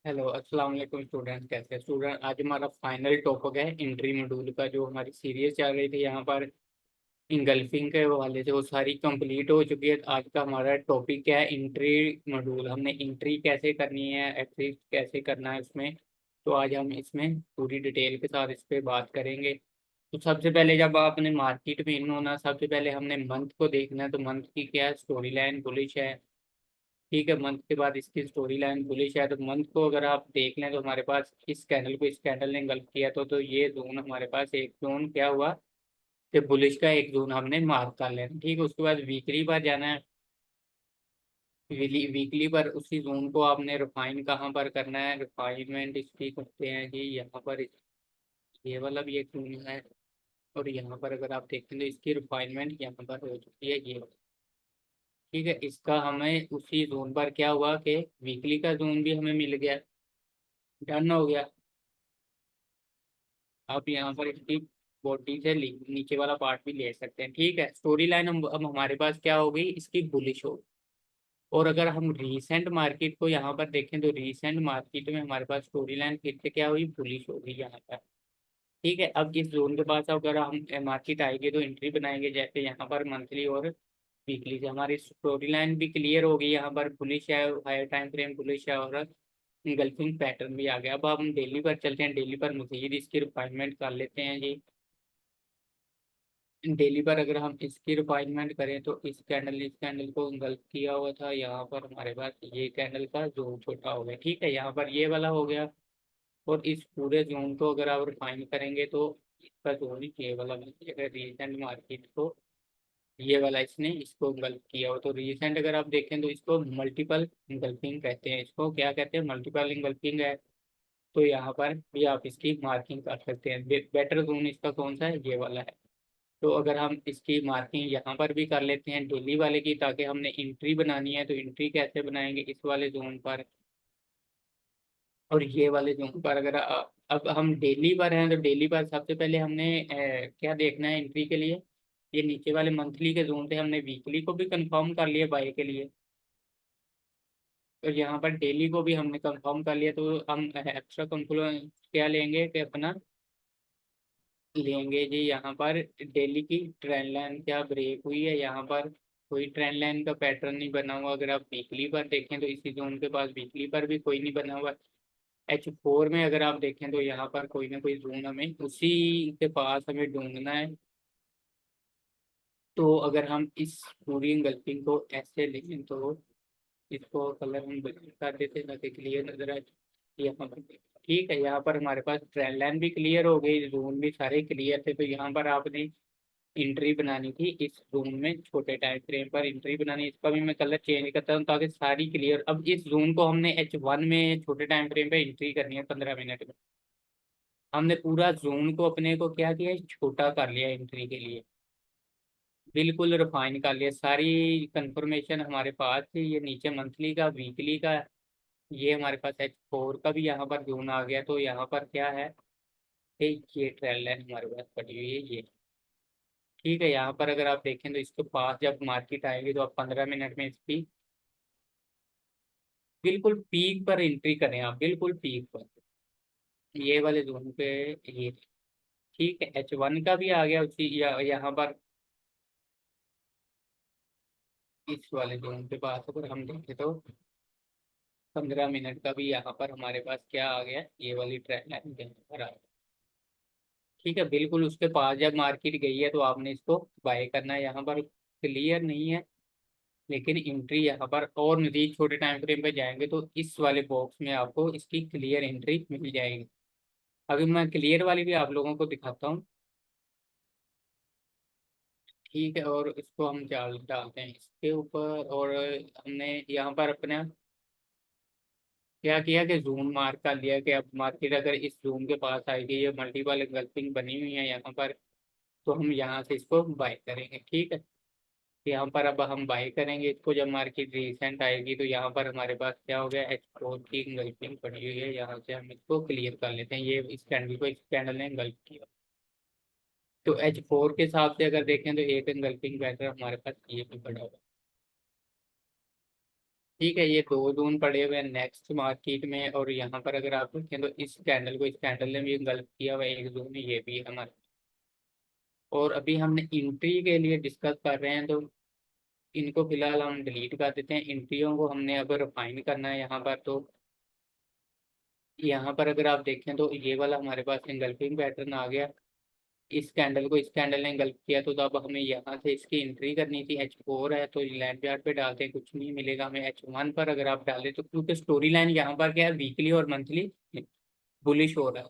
Hello अस्सलाम वालेकुम student. कैसे स्टूडेंट, आज हमारा फाइनल टॉपिक है एंट्री मॉड्यूल का। जो हमारी सीरीज चल रही थी यहाँ पर इंगल्फिंग के हवाले से, वो सारी कंप्लीट हो चुकी है। आज का हमारा टॉपिक क्या है? Entry module. हमने एंट्री कैसे करनी है, एग्जिट कैसे करना है उसमें। तो आज हम इसमें पूरी डिटेल के साथ इस पे बात करेंगे। तो सबसे पहले जब आपने मार्केट में इन होना, सबसे पहले हमने मंथ को देखना है। तो मंथ की क्या है? स्टोरी लाइन बुलिश है। ठीक है, मंथ के बाद इसकी स्टोरी लाइन बुलिश है। तो मंथ को अगर आप देख लें तो हमारे पास इस कैंडल को, इस कैंडल ने गल्फ किया तो ये जोन हमारे पास, एक जोन क्या हुआ कि बुलिश का एक जोन हमने मार्क कर लेना। ठीक है, उसके बाद वीकली पर जाना है। वीकली पर उसी जोन को आपने रिफाइन कहाँ पर करना है? रिफाइनमेंट इसकी करते हैं कि यहाँ पर ये वाला भी एक जोन है। और यहाँ पर अगर आप देखें तो इसकी रिफाइनमेंट यहाँ पर हो चुकी है, ये। ठीक है, इसका हमें उसी जोन पर क्या हुआ कि वीकली का जोन भी हमें मिल गया, डन हो गया। आप यहाँ पर इसकी बॉडी से नीचे वाला पार्ट भी ले सकते हैं। ठीक है, स्टोरी लाइन हम अब हमारे पास क्या हो गई? इसकी बुलिश हो। और अगर हम रीसेंट मार्केट को यहाँ पर देखें तो रीसेंट मार्केट में हमारे पास स्टोरी लाइन फिर से क्या हुई? बुलिश हो गई यहाँ पर। ठीक है, अब इस जोन के पास अगर हम मार्केट आएगी तो एंट्री बनाएंगे, जैसे यहाँ पर मंथली और वीकली से हमारी स्टोरी लाइन भी क्लियर हो गई। यहाँ पर बुलिश है, हायर टाइम फ्रेम बुलिश है और इंगल्फिंग पैटर्न भी आ गया। अब हम डेली पर चलते हैं। डेली पर मजीद इसकी रिफाइनमेंट कर लेते हैं जी। डेली पर अगर हम इसकी रिफाइनमेंट करें तो इस कैंडल को गल्फ किया हुआ था। यहाँ पर हमारे पास ये कैंडल का जोन छोटा हो गया। ठीक है, यहाँ पर ये वाला हो गया। और इस पूरे जोन को अगर आप रिफाइन करेंगे तो इसका जोन ही ये वाला बन जाएगा। रीसेंट मार्केट को ये वाला इसने इसको गल्फ किया हो, तो रीसेंट अगर आप देखें तो इसको मल्टीपल इंगल्फिंग कहते हैं। इसको क्या कहते हैं? मल्टीपल इंगल्फिंग है। तो यहाँ पर भी आप इसकी मार्किंग कर सकते हैं। बेटर जोन इसका कौन सा है? ये वाला है। तो अगर हम इसकी मार्किंग यहाँ पर भी कर लेते हैं डेली वाले की, ताकि हमने एंट्री बनानी है तो एंट्री कैसे बनाएंगे? इस वाले जोन पर और ये वाले जोन पर। अगर अब हम डेली पर हैं तो डेली पर सबसे पहले हमने क्या देखना है एंट्री के लिए? ये नीचे वाले मंथली के जोन थे, हमने वीकली को भी कंफर्म कर लिया बाय के लिए। और यहाँ पर डेली को भी हमने कंफर्म कर लिया, तो हम एक्स्ट्रा कंफर्म क्या लेंगे कि अपना लेंगे जी। यहाँ पर डेली की ट्रेंड लाइन क्या ब्रेक हुई है? यहाँ पर कोई ट्रेंड लाइन का पैटर्न नहीं बना हुआ। अगर आप वीकली पर देखें तो इसी जोन के पास वीकली पर भी कोई नहीं बना हुआ। H4 में अगर आप देखें तो यहाँ पर कोई ना कोई जोन हमें उसी के पास हमें ढूंढना है। तो अगर हम इस पूरी इंगल्फिंग को ऐसे लें तो इसको कलर हम ब्लैक कर देते हैं ताकि क्लियर नजर आए। यहाँ पर ठीक है, यहाँ पर हमारे पास ट्रेंड लाइन भी क्लियर हो गई, जोन भी सारे क्लियर थे। तो यहाँ पर आपने एंट्री बनानी थी इस जोन में, छोटे टाइम फ्रेम पर एंट्री बनानी। इसका भी मैं कलर चेंज करता हूँ ताकि सारी क्लियर। अब इस जोन को हमने H1 में छोटे टाइम फ्रेम पे एंट्री करनी है 15 मिनट में। हमने पूरा जोन को अपने को क्या किया? छोटा कर लिया एंट्री के लिए। बिल्कुल रिफाइन कर लिया, सारी कंफर्मेशन हमारे पास थी। ये नीचे मंथली का, वीकली का, ये हमारे पास H4 का भी यहाँ पर जोन आ गया। तो यहाँ पर क्या है कि ये ट्रेल लाइन हमारे पास पड़ी हुई है, ये। ठीक है, यहाँ पर अगर आप देखें तो इसके पास जब मार्केट आएगी तो आप 15 मिनट में इसकी बिल्कुल पीक पर एंट्री करें। आप बिल्कुल पीक पर ये वाले जोन पे, ये। ठीक है, H1 का भी आ गया उसी यहाँ पर इस वाले जोन के पास अगर हम देखें तो 15 मिनट का भी यहाँ पर हमारे पास क्या आ गया? ये वाली ट्रेंड लाइन के यहाँ पर आ गया। ठीक है, बिल्कुल उसके पास जब मार्केट गई है तो आपने इसको बाय करना है। यहाँ पर क्लियर नहीं है, लेकिन एंट्री यहाँ पर और मजीद छोटे टाइम फ्रेम पे जाएंगे तो इस वाले बॉक्स में आपको इसकी क्लियर एंट्री मिल जाएगी। अभी मैं क्लियर वाली भी आप लोगों को दिखाता हूँ। ठीक है, और इसको हम डालते हैं इसके ऊपर। और हमने यहाँ पर अपना क्या किया कि जून मार्क कर लिया कि अब मार्केट अगर इस जून के पास आएगी, ये मल्टीपल एंगल्फिंग बनी हुई है यहाँ पर, तो हम यहाँ से इसको बाय करेंगे। ठीक है, यहाँ पर अब हम बाय करेंगे इसको। जब मार्केट रिसेंट आएगी तो यहाँ पर हमारे पास क्या हो गया? H4 की इंगल्फिंग पड़ी हुई है, यहाँ से हम इसको क्लियर कर लेते हैं। ये इस कैंडल को, इस कैंडल ने इंगल्फ किया। तो H4 के हिसाब से अगर देखें तो एक इंगल्फिंग पैटर्न हमारे पास ये भी पड़ा हुआ है। ठीक है, ये दो जोन पड़े हुए हैं नेक्स्ट मार्केट में, और यहाँ पर अगर आप देखें तो इस कैंडल को इस कैंडल ने भी गल्फ किया हुआ है, एक जोन ये भी है हमारा। और अभी हमने एंट्री के लिए डिस्कस कर रहे हैं, तो इनको फिलहाल हम डिलीट कर देते हैं। एंट्रियों को हमने अब रिफाइन करना है यहाँ पर। तो यहाँ पर अगर आप देखें तो ये वाला हमारे पास एंगल्फिंग पैटर्न आ गया। इस कैंडल को इस कैंडल ने एंगल्फ किया, तो अब हमें यहाँ से इसकी एंट्री करनी थी। H4 है तो लैंड यार्ड पे डालते हैं, कुछ नहीं मिलेगा हमें। H1 पर अगर आप डालें तो, क्योंकि स्टोरी लाइन यहाँ पर क्या है, वीकली और मंथली बुलिश हो रहा है।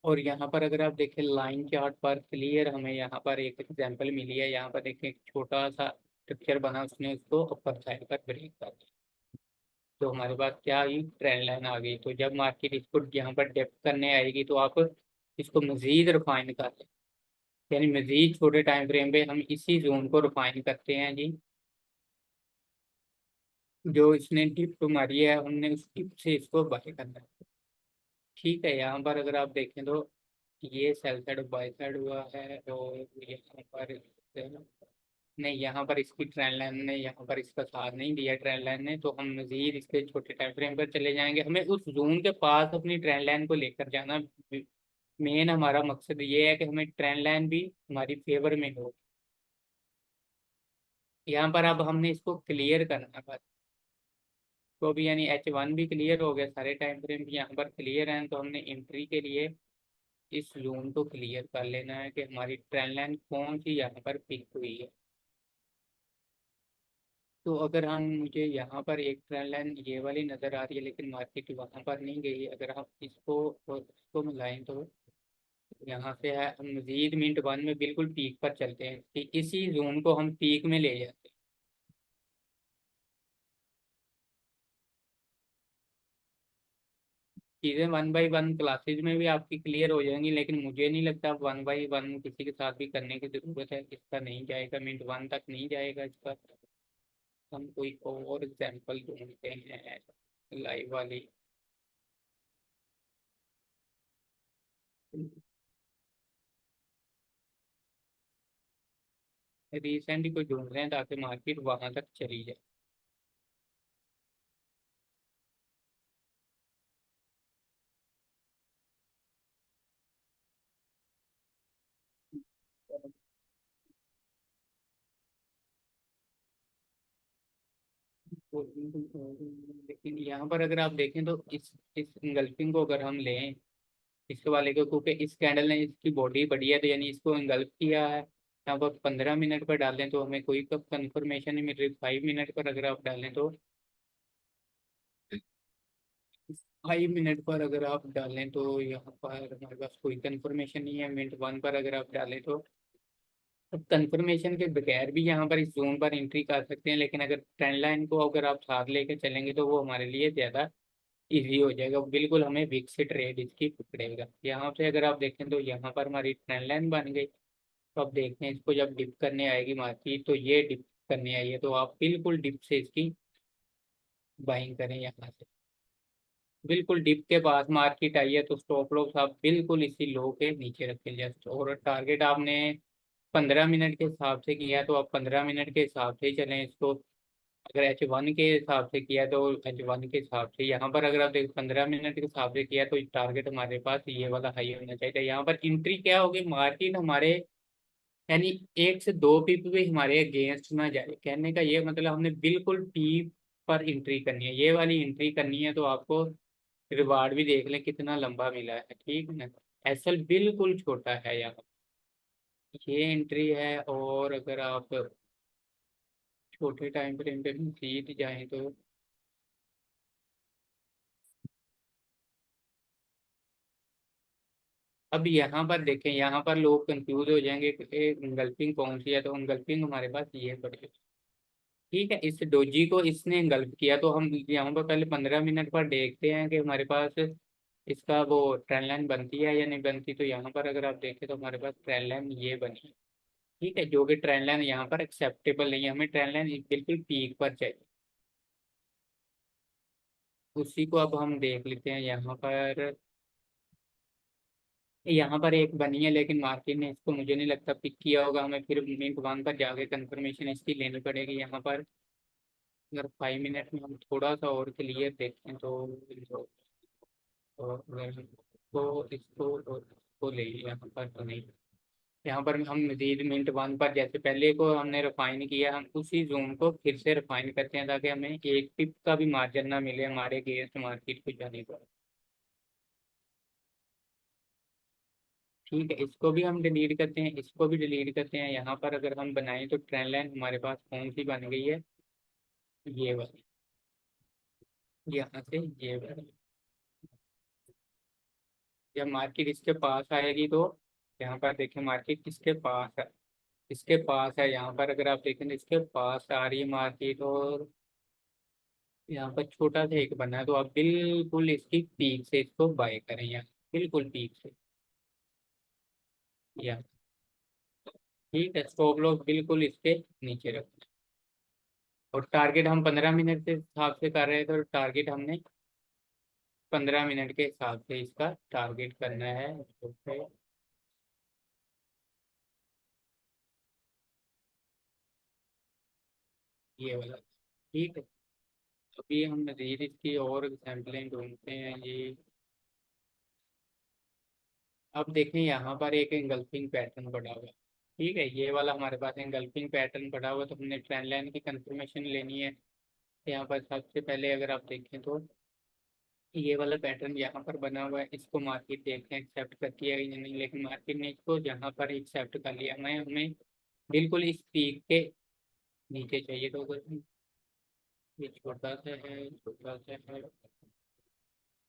और यहाँ पर अगर आप देखें लाइन चार्ट पर क्लियर, हमें यहाँ पर एक एग्जांपल मिली है। यहाँ पर देखें एक छोटा सा स्ट्रक्चर बना, उसने उसको अपर साइड पर ब्रेक कर दिया, तो हमारे पास क्या ही ट्रेंड लाइन आ गई। तो जब मार्केट इसको यहाँ पर डेप्थ करने आएगी तो आप इसको मजीद रिफाइन कर लें, यानी मजीद छोटे टाइम फ्रेम पे हम इसी जोन को रिफाइन करते हैं जी। जो इसने टिप मारी है, हमने उस टिप से इसको बाय करना है। ठीक है, यहाँ पर अगर आप देखें तो ये सेल साइड बाय साइड हुआ है, और यहाँ पर नहीं, यहाँ पर इसकी ट्रेंड लाइन ने यहाँ पर इसका साथ नहीं दिया ट्रेंड लाइन ने, तो हम मजीद इसके छोटे टाइम फ्रेम पर चले जाएंगे। हमें उस जोन के पास अपनी ट्रेंड लाइन को लेकर जाना, मेन हमारा मकसद ये है कि हमें ट्रेंड लाइन भी हमारी फेवर में हो। यहाँ पर अब हमने इसको क्लियर करना है बस। तो अभी यानी H1 भी क्लियर हो गया, सारे टाइम फ्रेम भी यहाँ पर क्लियर हैं, तो हमने एंट्री के लिए इस जोन को क्लियर कर लेना है कि हमारी ट्रेंड लाइन कौन सी यहाँ पर पिक हुई है। तो अगर हम, मुझे यहाँ पर एक ट्रेंड लाइन ये वाली नज़र आ रही है, लेकिन मार्केट वहाँ पर नहीं गई है। अगर हम इसको और इसको मिलाएं तो यहाँ से है, हम मजीद मिनट वन में बिल्कुल पीक पर चलते हैं कि इसी जोन को हम पीक में ले जाते हैं। चीज़ें वन बाई वन क्लासेज में भी आपकी क्लियर हो जाएंगी, लेकिन मुझे नहीं लगता वन बाई वन किसी के साथ भी करने की ज़रूरत है। इसका नहीं जाएगा, मिनट वन तक नहीं जाएगा इसका। हम कोई और एग्जाम्पल ढूंढते हैं लाइव वाली। रिसेंट ही कोई ढूंढ रहे हैं ताकि मार्केट वहां तक चली जाए। लेकिन यहाँ पर अगर आप देखें तो इस इंगल्फिंग को अगर हम लें इसके वाले को, क्योंकि इस कैंडल ने इसकी बॉडी बढ़ी है, तो यानी इसको इंगल्फ किया है। यहाँ पर 15 मिनट पर डालें तो हमें कोई कब कंफर्मेशन नहीं मिल रही। 5 मिनट पर अगर आप डालें तो 5 मिनट पर अगर आप डालें तो यहाँ पर हमारे पास कोई कंफर्मेशन नहीं है। मिनट वन पर अगर आप डालें तो अब कंफर्मेशन के बगैर भी यहाँ पर इस जोन पर एंट्री कर सकते हैं, लेकिन अगर ट्रेंड लाइन को अगर आप साथ लेकर चलेंगे तो वो हमारे लिए ज़्यादा इजी हो जाएगा। बिल्कुल हमें विक से ट्रेड इसकी पकड़ेगा। यहाँ से अगर आप देखें तो यहाँ पर हमारी ट्रेंड लाइन बन गई। तो अब देखते हैं इसको जब डिप करने आएगी मार्केट, तो ये डिप करने आई है तो आप बिल्कुल डिप से इसकी बाइंग करें। यहाँ से बिल्कुल डिप के पास मार्केट आई है तो स्टॉप लॉस आप बिल्कुल इसी लो के नीचे रखें जस्ट। और टारगेट आपने 15 मिनट के हिसाब से किया तो आप 15 मिनट के हिसाब से ही चलें इसको। अगर H1 के हिसाब से किया तो H1 के हिसाब से। यहाँ पर अगर आप देख 15 मिनट के हिसाब से किया तो टारगेट हमारे पास ये वाला हाई होना चाहिए। यहाँ पर एंट्री क्या होगी, मार्केट हमारे यानी एक से दो पीप भी हमारे अगेंस्ट ना जाए। कहने का ये मतलब हमने बिल्कुल पीप पर एंट्री करनी है, ये वाली एंट्री करनी है। तो आपको रिवार्ड भी देख लें कितना लंबा मिला है, ठीक है ना। एसएल बिल्कुल छोटा है यहाँ, ये एंट्री है। और अगर आप छोटे टाइम फ्रेम पे भी जीत जाएं तो अब यहाँ पर देखें, यहाँ पर लोग कंफ्यूज हो जाएंगे कि इंगल्फिंग कौन सी है। तो इंगल्फिंग हमारे पास ये पड़ी, ठीक है। इस डोजी को इसने इंगल्फ किया, तो हम यहाँ पर पहले 15 मिनट पर देखते हैं कि हमारे पास इसका वो ट्रेंड लाइन बनती है या नहीं बनती। तो यहाँ पर अगर आप देखें तो हमारे पास ट्रेंड लाइन ये बनी है, ठीक है, जो कि ट्रेंड लाइन यहाँ पर एक्सेप्टेबल नहीं है। हमें ट्रेंड लाइन बिल्कुल पीक पर चाहिए, उसी को अब हम देख लेते हैं। यहाँ पर एक बनी है, लेकिन मार्केट ने इसको मुझे नहीं लगता पिक किया होगा। हमें फिर मिनट वन पर जाके कंफर्मेशन इसकी लेनी पड़ेगी यहाँ पर। अगर 5 मिनट में हम थोड़ा सा और क्लियर देखें तो अगर इसको ले लिया यहाँ पर तो नहीं। यहाँ पर हम मजीद मिनट वन पर जैसे पहले को हमने रिफाइन किया, हम उसी जोन को फिर से रिफाइन करते हैं ताकि हमें एक टिप का भी मार्जिन ना मिले हमारे अगेंस्ट मार्केट को जाने पर। ठीक है, इसको भी हम डिलीट करते हैं, इसको भी डिलीट करते हैं। यहाँ पर अगर हम बनाएं तो ट्रेंड लाइन हमारे पास कौन सी बन गई है, ये वाली। यहाँ से ये वाली जब मार्केट इसके पास आएगी तो यहाँ पर देखें मार्केट किसके पास है, इसके पास है। यहाँ पर अगर आप देखें तो इसके पास आ रही है मार्केट, और यहाँ पर छोटा सा एक बना है, तो आप बिल्कुल इसकी पीक से इसको बाय करें, यहाँ बिल्कुल पीक से। यहाँ ठीक है, स्टॉप लॉस बिल्कुल इसके नीचे रखें। और टारगेट हम 15 मिनट के हिसाब से कर रहे हैं, तो टारगेट हमने 15 मिनट के हिसाब से इसका टारगेट करना है। तो फिर ये वाला ठीक है। अभी हम मजीद इसकी और सैम्पलिंग ढूंढते हैं ये। अब देखें यहाँ पर एक एंगल्फिंग पैटर्न पड़ा हुआ है। ठीक है, ये वाला हमारे पास एंगल्फिंग पैटर्न पड़ा हुआ है, तो हमने ट्रेंड लाइन की कंफर्मेशन लेनी है। यहाँ पर सबसे पहले अगर आप देखें तो ये वाला पैटर्न यहाँ पर बना हुआ है, इसको मार्केट देखते हैं एक्सेप्ट करती है या नहीं। लेकिन मार्केट ने इसको यहाँ पर एक्सेप्ट कर लिया, हमें हमें बिल्कुल इस पीक के नीचे चाहिए। तो अगर ये छोटा सा है, छोटा सा है।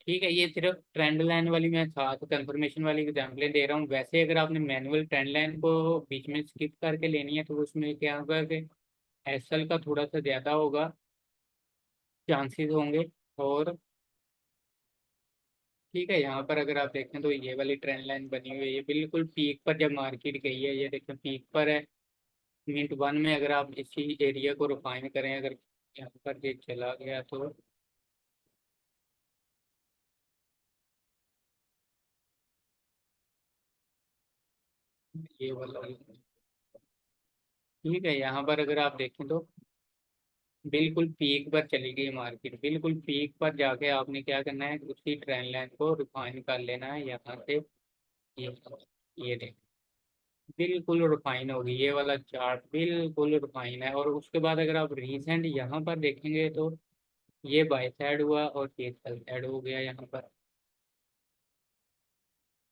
ठीक है, ये सिर्फ ट्रेंड लाइन वाली मैं साथ कंफर्मेशन वाली एग्जाम्पलें दे रहा हूँ। वैसे अगर आपने मैनुअल ट्रेंड लाइन को बीच में स्किप करके लेनी है तो उसमें क्या होगा कि एसएल का थोड़ा सा ज़्यादा होगा, चांसेस होंगे। और ठीक है, यहाँ पर अगर आप देखें तो ये वाली ट्रेंड लाइन बनी हुई है, ये बिल्कुल पीक पर जब मार्केट गई है, ये देखें पीक पर है। मिनट वन में अगर आप इसी एरिया को रिफाइन करें, अगर यहाँ पर ये चला गया तो ये वाला ठीक है। यहाँ पर अगर आप देखें तो बिल्कुल पीक पर चली गई मार्केट, बिल्कुल पीक पर जाके आपने क्या करना है, उसी ट्रेंड लाइन को रिफाइन कर लेना है यहाँ से। ये ये देख बिल्कुल रिफाइन होगी, ये वाला चार्ट बिल्कुल रिफाइन है। और उसके बाद अगर आप रिसेंट यहाँ पर देखेंगे तो ये बाय साइड हुआ और ये सेल साइड हो गया यहाँ पर।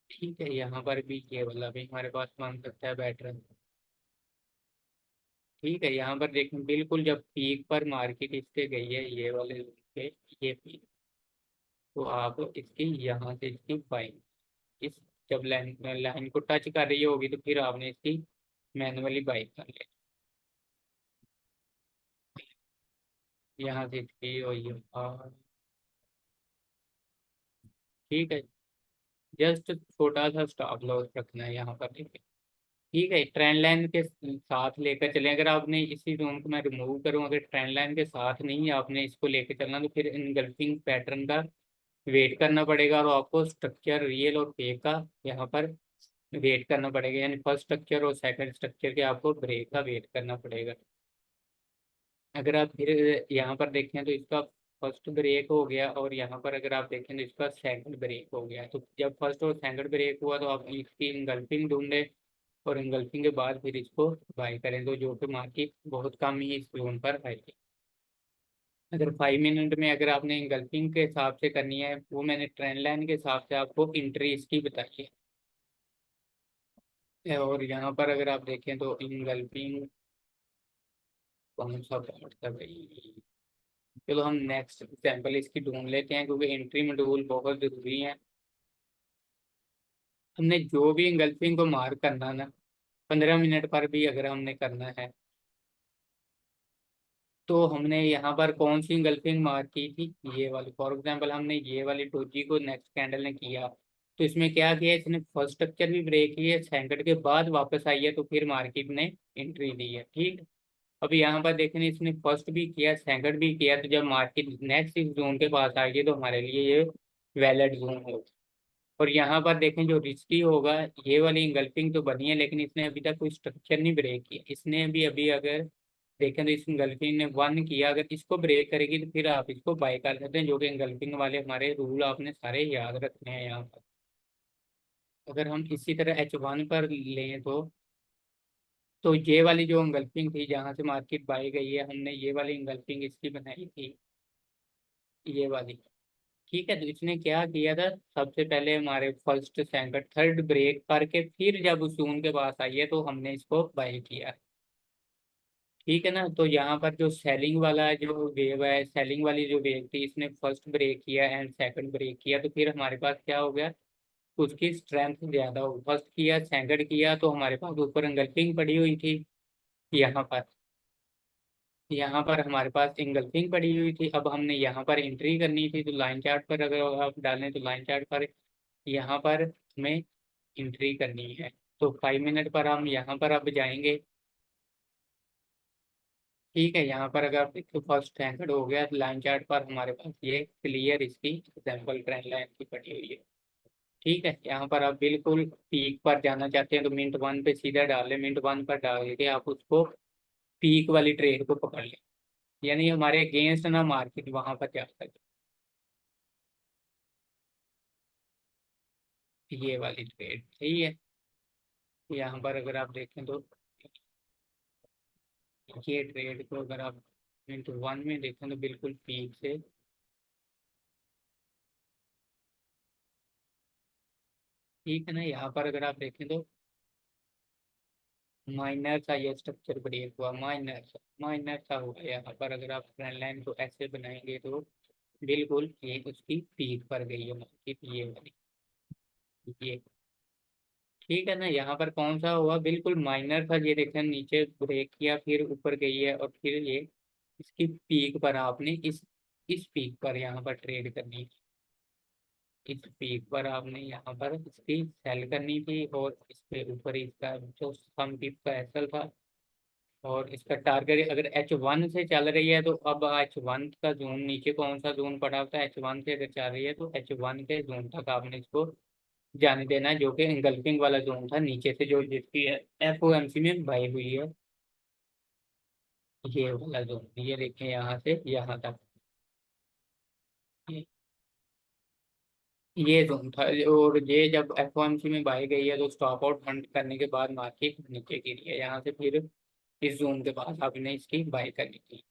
ठीक है, यहाँ पर भी ये वाला भी हमारे पास मान सकता है बैटर। ठीक है, यहाँ पर देखें बिल्कुल जब पीक पर मार्केट इसके गई है, ये वाले के ये पीक, तो आप इसकी यहाँ से इसकी बाइंग इस जब लाइन लाइन को टच कर रही होगी तो फिर आपने इसकी मैनुअली बाई कर ले, यहाँ से इसकी और ठीक है, जस्ट छोटा सा स्टॉप लॉस रखना है यहाँ पर। ठीक है, ट्रेंड लाइन के साथ लेकर चलें। अगर आपने इसी जोन को मैं रिमूव करूँ, अगर ट्रेंड लाइन के साथ नहीं आपने इसको लेकर चलना, तो फिर इनगल्फिंग पैटर्न का वेट करना पड़ेगा, और आपको स्ट्रक्चर रियल और फेक का यहाँ पर वेट करना पड़ेगा। यानी फर्स्ट स्ट्रक्चर और सेकंड स्ट्रक्चर के आपको ब्रेक का वेट करना पड़ेगा। अगर आप फिर यहाँ पर देखें तो इसका फर्स्ट ब्रेक हो गया, और यहाँ पर अगर आप देखें तो इसका सेकंड ब्रेक हो गया। तो जब फर्स्ट और सेकंड ब्रेक हुआ तो आप इसकी इंगल्फिंग ढूंढे, और इंगल्फिंग के बाद फिर इसको बाय करें, तो जो कि मार्केट बहुत कम ही इस जोन पर आएगी। अगर 5 मिनट में अगर आपने इंगल्फिंग के हिसाब से करनी है, वो मैंने ट्रेंड लाइन के हिसाब से आपको इंट्री इसकी बताई है। और यहाँ पर अगर आप देखें तो इंगल्फिंग कौन सा पार्ट था भाई। चलो हम नेक्स्ट एग्जाम्पल इसकी ढूंढ लेते हैं, क्योंकि एंट्री मॉड्यूल बहुत ज़रूरी है। हमने जो भी इंगल्फिंग को मार करना ना, 15 मिनट पर भी अगर हमने करना है, तो हमने यहाँ पर कौन सी इंगल्फिंग मार की थी, ये वाली। फॉर एग्जांपल हमने ये वाली डोजी को नेक्स्ट कैंडल ने किया, तो इसमें क्या किया, इसने फर्स्ट स्ट्रक्चर भी ब्रेक किया, सेकंड के बाद वापस आई है, तो फिर मार्केट ने एंट्री दी है। ठीक। अब यहाँ पर देखें इसने फर्स्ट भी किया, सेकंड भी किया, तो जब मार्केट नेक्स्ट इस जोन के पास आएगी तो हमारे लिए ये वैलिड जोन होगा। और यहाँ पर देखें जो रिस्की होगा, ये वाली इंगल्फिंग तो बनी है लेकिन इसने अभी तक कोई स्ट्रक्चर नहीं ब्रेक किया, इसने भी अभी अगर देखें तो इस इंगल्फिंग ने 1 किया, अगर इसको ब्रेक करेगी तो फिर आप इसको बाय कर सकते हैं, जो कि इंगल्फिंग वाले हमारे रूल आपने सारे याद रखने हैं यहाँ पर। अगर हम इसी तरह H1 पर लें तो ये वाली जो इंगल्फिंग थी जहाँ से मार्केट बाई गई है, हमने ये वाली इंगल्फिंग इसकी बनाई थी, ये वाली। ठीक है, तो इसने क्या किया था, सबसे पहले हमारे फर्स्ट सेकंड थर्ड ब्रेक करके फिर जब उस जोन के पास आई है तो हमने इसको बाई किया। ठीक है ना, तो यहाँ पर जो सेलिंग वाला जो वेव है, सेलिंग वाली जो वेव थी, इसने फर्स्ट ब्रेक किया एंड सेकंड ब्रेक किया, तो फिर हमारे पास क्या हो गया, उसकी स्ट्रेंथ ज्यादा हो, फर्स्ट किया सेकंड किया तो हमारे पास ऊपर इंगल्फिंग पड़ी हुई थी। यहाँ पर हमारे पास इंगल्फिंग पड़ी हुई थी, अब हमने यहाँ पर एंट्री करनी थी, तो लाइन चार्ट पर अगर आप डालें तो लाइन चार्ट पर यहाँ पर हमें एंट्री करनी है। तो 5 मिनट पर हम यहाँ पर अब जाएंगे। ठीक है, यहाँ पर अगर आप देखो फर्स्ट स्टैंडर्ड हो गया, तो लाइन चार्ट पर हमारे पास ये क्लियर इसकी एग्जाम्पल ट्रेंड लाइन की पड़ी हुई है। ठीक है, यहाँ पर आप बिल्कुल पीक पर जाना चाहते हैं तो मिनट 1 पे सीधा डालें, मिनट 1 पर डाल के आप उसको पीक वाली ट्रेड को पकड़ लें, यानी हमारे अगेंस्ट ना मार्केट वहां पर जा सके। ये वाली ट्रेड सही है। यहाँ पर अगर आप देखें तो ये ट्रेड को अगर आप मिनट 1 में देखें तो बिल्कुल पीक से, ठीक है ना, यहाँ पर अगर आप देखें तो माइनर सा ये स्ट्रक्चर ब्रेक हुआ, माइनर सा हुआ। यहाँ पर अगर आप ट्रेंड लाइन को ऐसे बनाएंगे तो बिल्कुल ये उसकी पीक पर गई है मार्केट, ये वाली, ये। ठीक है ना, यहाँ पर कौन सा हुआ, बिल्कुल माइनर था, ये देखें नीचे ब्रेक किया फिर ऊपर गई है और फिर ये इसकी पीक पर आपने इस पीक पर यहाँ पर ट्रेड करनी थी। इस पीक पर आपने यहाँ पर इसकी सेल करनी थी और इसके ऊपर इसका जो सम टिप का एसएल था, और इसका टारगेट अगर H1 से चल रही है तो अब H1 का जोन नीचे कौन सा जोन पड़ा होता है, H1 से अगर चल रही है तो H1 के जोन तक आपने इसको जाने देना है, जो कि इंगल्फिंग वाला जोन था नीचे से जो जिसकी FOMC में बाई हुई है, ये वाला जोन, ये देखें यहाँ से यहाँ तक, ये ये जोन था। और ये जब FOMC में बाई गई है तो स्टॉप आउट फंड करने के बाद मार्केट नीचे गिरी है, यहाँ से फिर इस जोन के बाद आपने इसकी बाई करनी थी।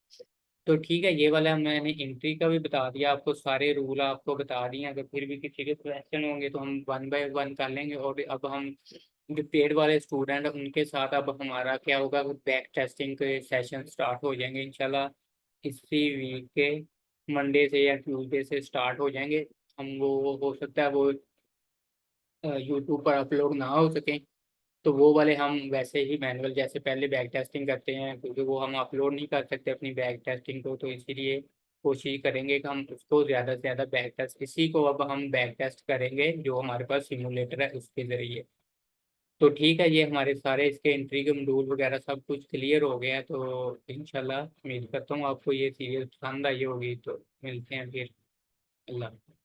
तो ठीक है, ये वाला मैंने एंट्री का भी बता दिया आपको, सारे रूल आपको बता दिए, अगर फिर भी किसी के क्वेश्चन होंगे तो हम 1 बाय 1 कर लेंगे। और अब हम जो पेड वाले स्टूडेंट हैं उनके साथ अब हमारा क्या होगा, बैक टेस्टिंग के सेशन स्टार्ट हो जाएंगे इंशाल्लाह, इसी वीक के मंडे से या ट्यूसडे से स्टार्ट हो जाएंगे। हम वो हो सकता है वो यूट्यूब पर अपलोड ना हो सके, तो वो वाले हम वैसे ही मैनुअल जैसे पहले बैक टेस्टिंग करते हैं, क्योंकि वो हम अपलोड नहीं कर सकते अपनी बैक टेस्टिंग को, तो इसीलिए कोशिश करेंगे कि हम उसको ज़्यादा से ज़्यादा बैक टेस्ट, इसी को अब हम बैक टेस्ट करेंगे जो हमारे पास सिमुलेटर है उसके ज़रिए। तो ठीक है, ये हमारे सारे इसके एंट्री के रूल वगैरह सब कुछ क्लियर हो गया है, तो इंशाल्लाह उम्मीद करता हूँ आपको ये सीरीज पसंद आई होगी, तो मिलते हैं फिर। अल्लाह।